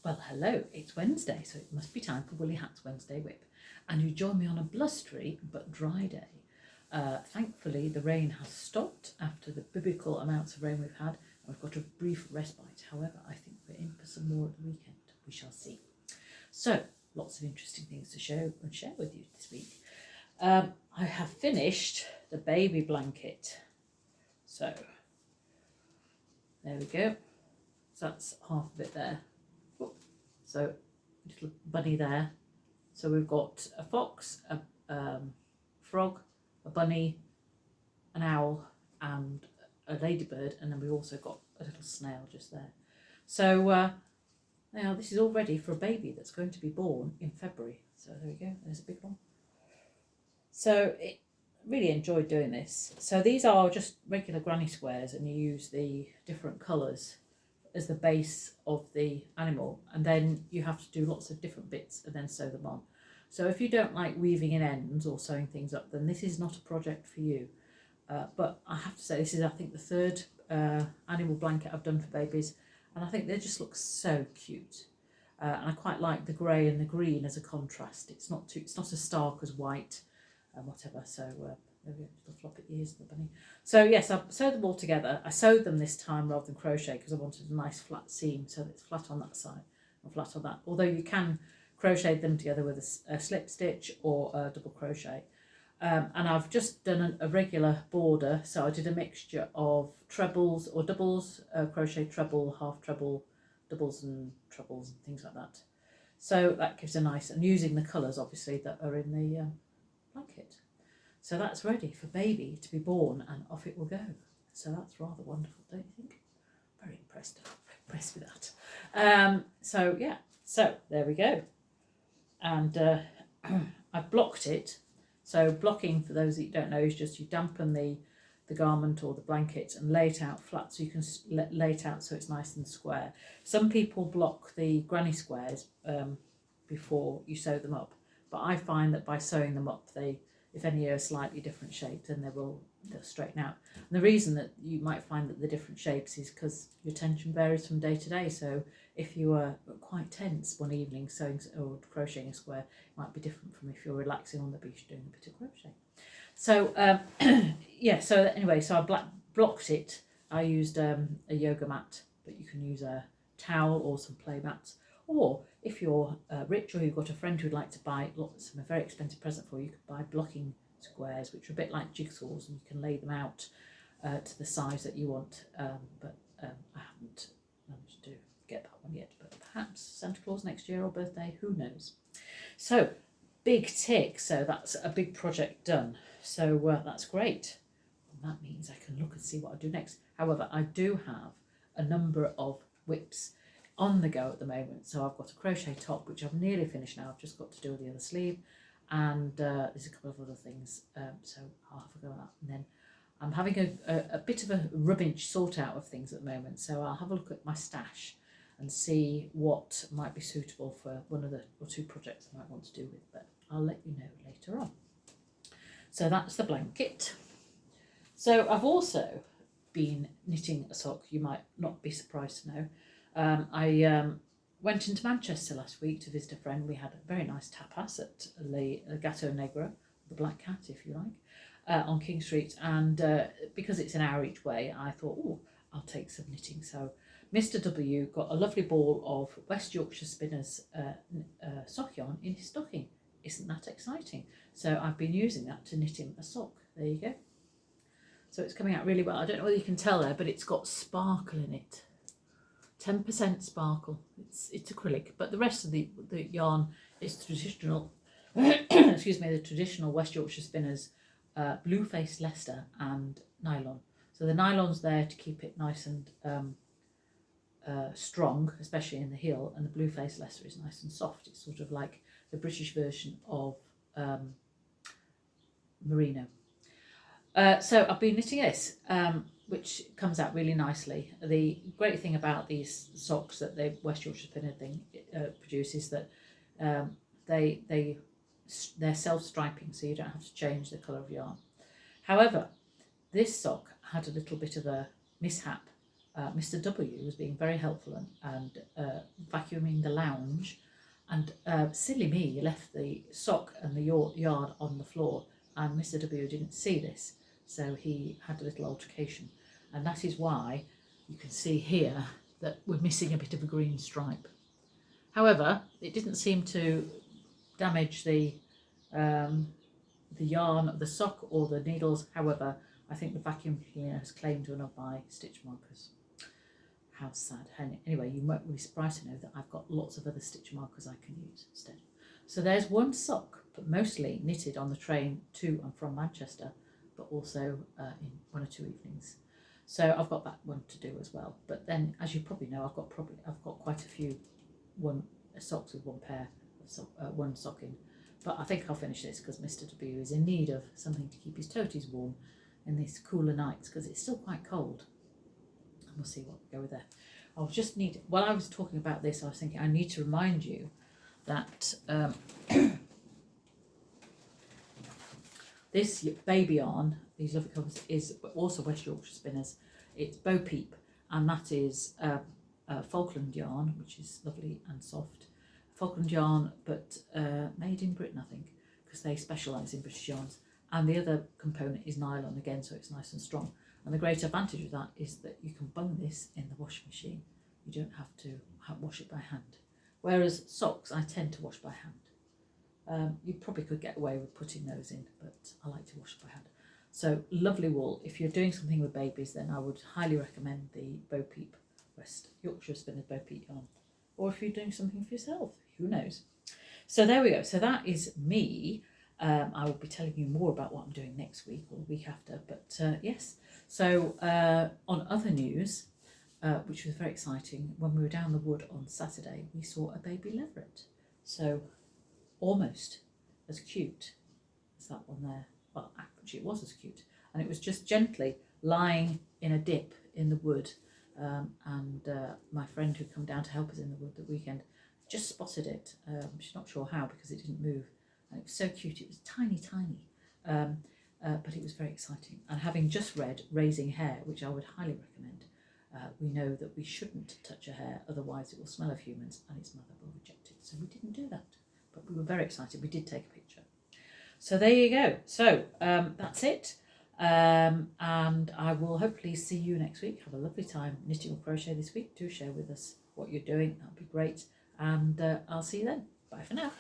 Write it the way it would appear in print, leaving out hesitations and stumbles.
Well, hello, it's Wednesday, so it must be time for Woolly Hat's Wednesday Whip. And you join me on a blustery but dry day. Thankfully, the rain has stopped after the biblical amounts of rain we've had. And we've got a brief respite. However, I think we're in for some more at the weekend. We shall see. So, lots of interesting things to show and share with you this week. I have finished the baby blanket. So, there we go. So that's half of it there. So, little bunny there. So we've got a fox, a frog, a bunny, an owl, and a ladybird, and then we've also got a little snail just there. So now this is all ready for a baby that's going to be born in February. So there we go. There's a big one. So really enjoyed doing this. So these are just regular granny squares, and you use the different colours as the base of the animal, and then you have to do lots of different bits and then sew them on. So if you don't like weaving in ends or sewing things up, then this is not a project for you. But I have to say, this is, I think, the third animal blanket I've done for babies, and I think they just look so cute. And I quite like the grey and the green as a contrast. It's not as stark as white and whatever. So there we go, little floppy ears of the bunny. So yes, I've sewed them all together. I sewed them this time rather than crochet because I wanted a nice flat seam, so it's flat on that side and flat on that. Although you can crochet them together with a slip stitch or a double crochet. And I've just done a regular border, so I did a mixture of trebles or doubles, crochet treble, half treble, doubles and trebles and things like that. So that gives a nice, and using the colours obviously that are in the blanket. So that's ready for baby to be born, and off it will go. So that's rather wonderful, don't you think? Very impressed. Very impressed with that. So yeah, so there we go. And I've blocked it. So blocking, for those that don't know, is just you dampen the garment or the blanket and lay it out flat, so you can lay it out so it's nice and square. Some people block the granny squares before you sew them up, but I find that by sewing them up, if any are a slightly different shape, then they'll straighten out. And the reason that you might find that the different shapes is because your tension varies from day to day. So if you are quite tense one evening sewing or crocheting a square, it might be different from if you're relaxing on the beach doing a bit of crochet. So yeah, so anyway, so I blocked it. I used a yoga mat, but you can use a towel or some play mats. Or if you're rich or you've got a friend who'd like to buy a very expensive present for you, you could buy blocking squares, which are a bit like jigsaws, and you can lay them out to the size that you want. But I haven't managed to get that one yet, but perhaps Santa Claus next year or birthday, who knows. So big tick, so that's a big project done. So that's great. And that means I can look and see what I do next. However, I do have a number of whips on the go at the moment. So I've got a crochet top, which I've nearly finished now. I've just got to do the other sleeve, and there's a couple of other things, so I'll have a go at that. And then I'm having a bit of a rummage sort out of things at the moment, so I'll have a look at my stash and see what might be suitable for one of the or two projects I might want to do with, but I'll let you know later on. So that's the blanket. So I've also been knitting a sock. You might not be surprised to know. I went into Manchester last week to visit a friend. We had a very nice tapas at Le Gato Negro, the Black Cat, if you like, on King Street. And because it's an hour each way, I thought, oh, I'll take some knitting. So Mr. W got a lovely ball of West Yorkshire Spinners sock yarn in his stocking. Isn't that exciting? So I've been using that to knit him a sock. There you go. So it's coming out really well. I don't know whether you can tell there, but it's got sparkle in it. 10% sparkle. It's acrylic, but the rest of the yarn is traditional. Excuse me, the traditional West Yorkshire Spinners, blue faced Leicester and nylon. So the nylon's there to keep it nice and strong, especially in the heel, and the blue faced Leicester is nice and soft. It's sort of like the British version of merino. So I've been knitting this, which comes out really nicely. The great thing about these socks that the West Yorkshire Spinner thing produces is that they're self-striping, so you don't have to change the colour of yarn. However, this sock had a little bit of a mishap. Mr. W was being very helpful and vacuuming the lounge, and silly me left the sock and the yarn on the floor, and Mr. W didn't see this, so he had a little altercation, and that is why you can see here that we're missing a bit of a green stripe. However, it didn't seem to damage the yarn, the sock or the needles. However, I think the vacuum cleaner has claimed one of my stitch markers. How sad. Anyway, you won't be surprised to know that I've got lots of other stitch markers I can use instead. So there's one sock, but mostly knitted on the train to and from Manchester, but also in 1 or 2 evenings. So I've got that one to do as well. But then, as you probably know, I've got quite a few socks with one pair of one sock in. But I think I'll finish this because Mr. W is in need of something to keep his toties warm in these cooler nights, because it's still quite cold. And we'll see what we go with there. While I was talking about this, I was thinking I need to remind you that this baby yarn, these lovely colours, is also West Yorkshire Spinners. It's Bo Peep, and that is Falkland yarn, which is lovely and soft. Falkland yarn, but made in Britain, I think, because they specialise in British yarns. And the other component is nylon again, so it's nice and strong. And the great advantage of that is that you can bung this in the washing machine. You don't have to wash it by hand. Whereas socks, I tend to wash by hand. You probably could get away with putting those in, but I like to wash by hand. So lovely wool. If you're doing something with babies, then I would highly recommend the Bo Peep West Yorkshire Spinners Bo Peep yarn. Or if you're doing something for yourself, who knows? So there we go. So that is me. I will be telling you more about what I'm doing next week or the week after. But yes, so on other news, which was very exciting, when we were down the wood on Saturday, we saw a baby leveret. So almost as cute as that one there. Well, actually it was as cute. And it was just gently lying in a dip in the wood. And my friend who'd come down to help us in the wood the weekend just spotted it. She's not sure how because it didn't move. And it was so cute. It was tiny, but it was very exciting. And having just read Raising Hare, which I would highly recommend, we know that we shouldn't touch a hare, otherwise it will smell of humans and its mother will reject it. So we didn't do that, but we were very excited. We did take a picture. So there you go. So that's it. And I will hopefully see you next week. Have a lovely time knitting or crochet this week. Do share with us what you're doing. That would be great. And I'll see you then. Bye for now.